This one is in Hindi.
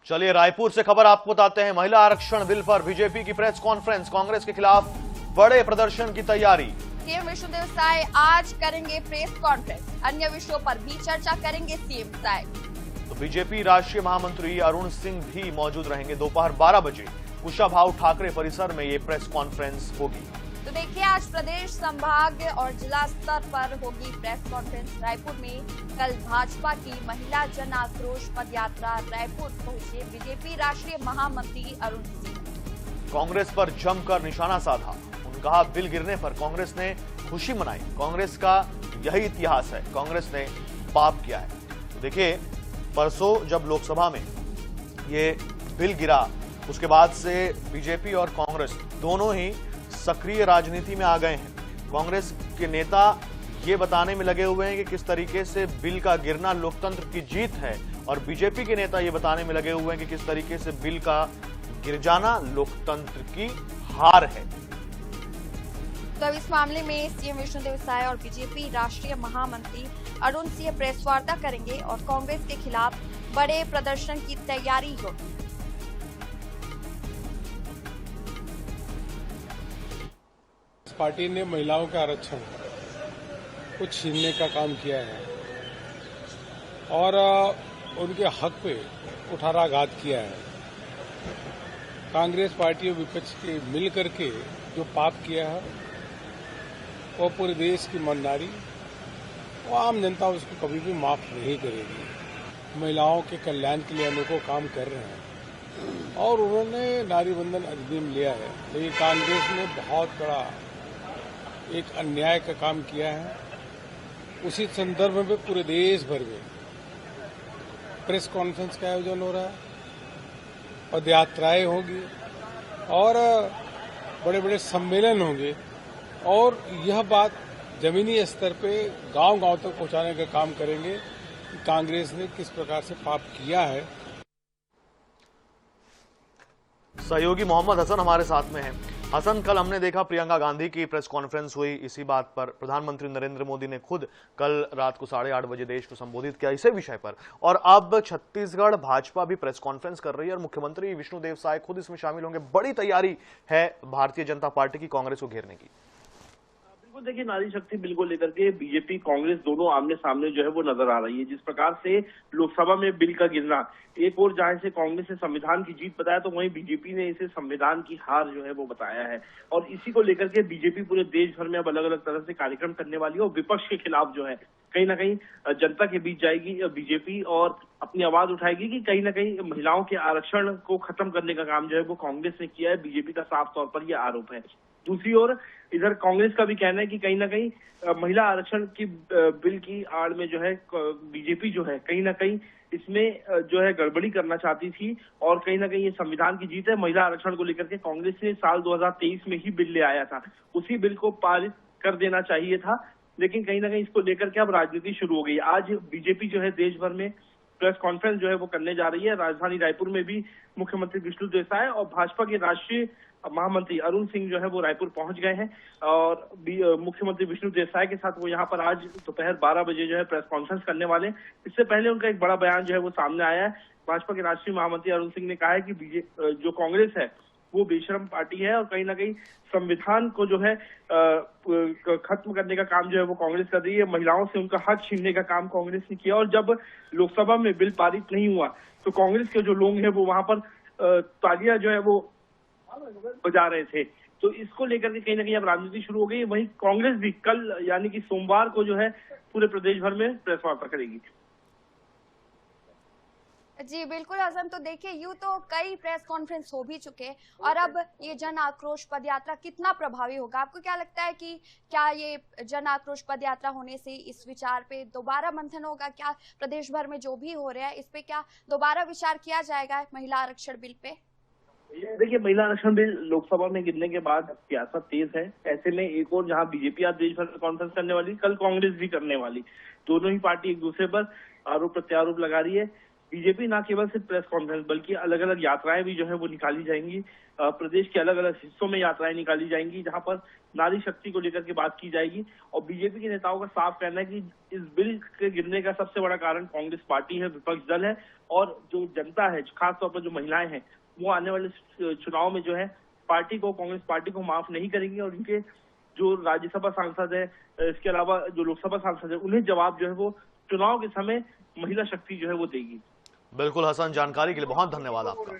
चलिए रायपुर से खबर आपको बताते हैं। महिला आरक्षण बिल पर बीजेपी की प्रेस कॉन्फ्रेंस, कांग्रेस के खिलाफ बड़े प्रदर्शन की तैयारी। सीएम विष्णुदेव साय आज करेंगे प्रेस कॉन्फ्रेंस, अन्य विषयों पर भी चर्चा करेंगे सीएम साय। तो बीजेपी राष्ट्रीय महामंत्री अरुण सिंह भी मौजूद रहेंगे। दोपहर 12 बजे कुशाभाऊ ठाकरे परिसर में ये प्रेस कॉन्फ्रेंस होगी। तो देखिए, आज प्रदेश, संभाग और जिला स्तर पर होगी प्रेस कॉन्फ्रेंस। रायपुर में कल भाजपा की महिला जन आक्रोश पद यात्रा रायपुर पहुंचे बीजेपी राष्ट्रीय महामंत्री अरुण सिंह। कांग्रेस पर जमकर निशाना साधा। उन्होंने कहा, बिल गिरने पर कांग्रेस ने खुशी मनाई। कांग्रेस का यही इतिहास है, कांग्रेस ने पाप किया है। तो देखिए, परसों जब लोकसभा में ये बिल गिरा, उसके बाद से बीजेपी और कांग्रेस दोनों ही सक्रिय राजनीति में आ गए हैं। कांग्रेस के नेता ये बताने में लगे हुए हैं कि किस तरीके से बिल का गिरना लोकतंत्र की जीत है, और बीजेपी के नेता ये बताने में लगे हुए हैं कि किस तरीके से बिल का गिर जाना लोकतंत्र की हार है। तो अब इस मामले में सीएम विष्णुदेव साय और बीजेपी राष्ट्रीय महामंत्री अरुण सिंह प्रेस वार्ता करेंगे और कांग्रेस के खिलाफ बड़े प्रदर्शन की तैयारी होगी। पार्टी ने महिलाओं का आरक्षण को छीनने का काम किया है और उनके हक पे कुठाराघात किया है। कांग्रेस पार्टी और विपक्ष के मिल करके जो पाप किया है वो पूरे देश की ईमानदारी वो आम जनता उसको कभी भी माफ नहीं करेगी। महिलाओं के कल्याण के लिए अनेकों काम कर रहे हैं और उन्होंने नारी बंधन अधिनियम लिया है, लेकिन कांग्रेस ने बहुत बड़ा एक अन्याय का काम किया है। उसी संदर्भ में पूरे देश भर में प्रेस कॉन्फ्रेंस का आयोजन हो रहा है, पदयात्राएं होंगी और बड़े बड़े सम्मेलन होंगे और यह बात जमीनी स्तर पे गांव-गांव तक पहुंचाने का काम करेंगे कि कांग्रेस ने किस प्रकार से पाप किया है। सहयोगी मोहम्मद हसन हमारे साथ में हैं। हसन, कल हमने देखा प्रियंका गांधी की प्रेस कॉन्फ्रेंस हुई, इसी बात पर प्रधानमंत्री नरेंद्र मोदी ने खुद कल रात को 8:30 बजे देश को संबोधित किया इसी विषय पर, और अब छत्तीसगढ़ भाजपा भी प्रेस कॉन्फ्रेंस कर रही है और मुख्यमंत्री विष्णुदेव साय खुद इसमें शामिल होंगे। बड़ी तैयारी है भारतीय जनता पार्टी की कांग्रेस को घेरने की। देखिए, नारी शक्ति बिल को लेकर के बीजेपी कांग्रेस दोनों आमने सामने जो है वो नजर आ रही है। जिस प्रकार से लोकसभा में बिल का गिरना, एक और जहां से कांग्रेस ने संविधान की जीत बताया, तो वहीं बीजेपी ने इसे संविधान की हार जो है वो बताया है। और इसी को लेकर के बीजेपी पूरे देश भर में अब अलग अलग तरह से कार्यक्रम करने वाली है और विपक्ष के खिलाफ जो है कहीं ना कहीं जनता के बीच जाएगी बीजेपी और अपनी आवाज उठाएगी कि कहीं ना कहीं महिलाओं के आरक्षण को खत्म करने का काम जो है वो कांग्रेस ने किया है। बीजेपी का साफ तौर पर यह आरोप है। दूसरी ओर इधर कांग्रेस का भी कहना है कि कहीं ना कहीं महिला आरक्षण की बिल की आड़ में जो है बीजेपी जो है कहीं ना कहीं इसमें जो है गड़बड़ी करना चाहती थी और कहीं ना कहीं ये संविधान की जीत है। महिला आरक्षण को लेकर के कांग्रेस ने साल 2023 में ही बिल ले आया था, उसी बिल को पारित कर देना चाहिए था, लेकिन कहीं ना कहीं इसको लेकर के अब राजनीति शुरू हो गई। आज बीजेपी जो है देश भर में प्रेस कॉन्फ्रेंस जो है वो करने जा रही है। राजधानी रायपुर में भी मुख्यमंत्री विष्णुदेव साय और भाजपा के राष्ट्रीय महामंत्री अरुण सिंह जो है वो रायपुर पहुंच गए हैं और मुख्यमंत्री विष्णुदेव साय के साथ वो यहाँ पर आज दोपहर 12 बजे जो है प्रेस कॉन्फ्रेंस करने वाले। इससे पहले उनका एक बड़ा बयान जो है वो सामने आया है। भाजपा के राष्ट्रीय महामंत्री अरुण सिंह ने कहा है कि जो कांग्रेस है वो बेशरम पार्टी है और कहीं ना कहीं संविधान को जो है खत्म करने का काम जो है वो कांग्रेस कर रही है। महिलाओं से उनका हक छीनने का काम कांग्रेस ने किया और जब लोकसभा में बिल पारित नहीं हुआ तो कांग्रेस के जो लोग हैं वो वहां पर तालियां जो है वो बजा रहे थे। तो इसको लेकर के कहीं ना कहीं अब राजनीति शुरू हो गई। वहीं कांग्रेस भी कल यानी कि सोमवार को जो है पूरे प्रदेश भर में प्रेस वार्ता करेगी। जी बिल्कुल हसन, तो देखिए यूं तो कई प्रेस कॉन्फ्रेंस हो भी चुके और अब ये जन आक्रोश पदयात्रा कितना प्रभावी होगा? आपको क्या लगता है कि क्या ये जन आक्रोश पदयात्रा होने से इस विचार पे दोबारा मंथन होगा? क्या प्रदेश भर में जो भी हो रहा है इस पे क्या दोबारा विचार किया जाएगा महिला आरक्षण बिल पे? देखिए, महिला आरक्षण बिल लोकसभा में गिरने के बाद सियासत तेज है। ऐसे में एक और जहां बीजेपी आज देश भर में कॉन्फ्रेंस करने वाली, कल कांग्रेस भी करने वाली, दोनों ही पार्टी एक दूसरे पर आरोप प्रत्यारोप लगा रही है। बीजेपी ना केवल सिर्फ प्रेस कॉन्फ्रेंस बल्कि अलग अलग यात्राएं भी जो है वो निकाली जाएंगी। प्रदेश के अलग अलग हिस्सों में यात्राएं निकाली जाएंगी जहां पर नारी शक्ति को लेकर के बात की जाएगी। और बीजेपी के नेताओं का साफ कहना है कि इस बिल के गिरने का सबसे बड़ा कारण कांग्रेस पार्टी है, विपक्ष दल है, और जो जनता है, खासतौर पर जो महिलाएं हैं, वो आने वाले चुनाव में जो है कांग्रेस पार्टी को माफ नहीं करेंगी और उनके जो राज्यसभा सांसद है, इसके अलावा जो लोकसभा सांसद है, उन्हें जवाब जो है वो चुनाव के समय महिला शक्ति जो है वो देगी। बिल्कुल हसन, जानकारी के लिए बहुत धन्यवाद आपका।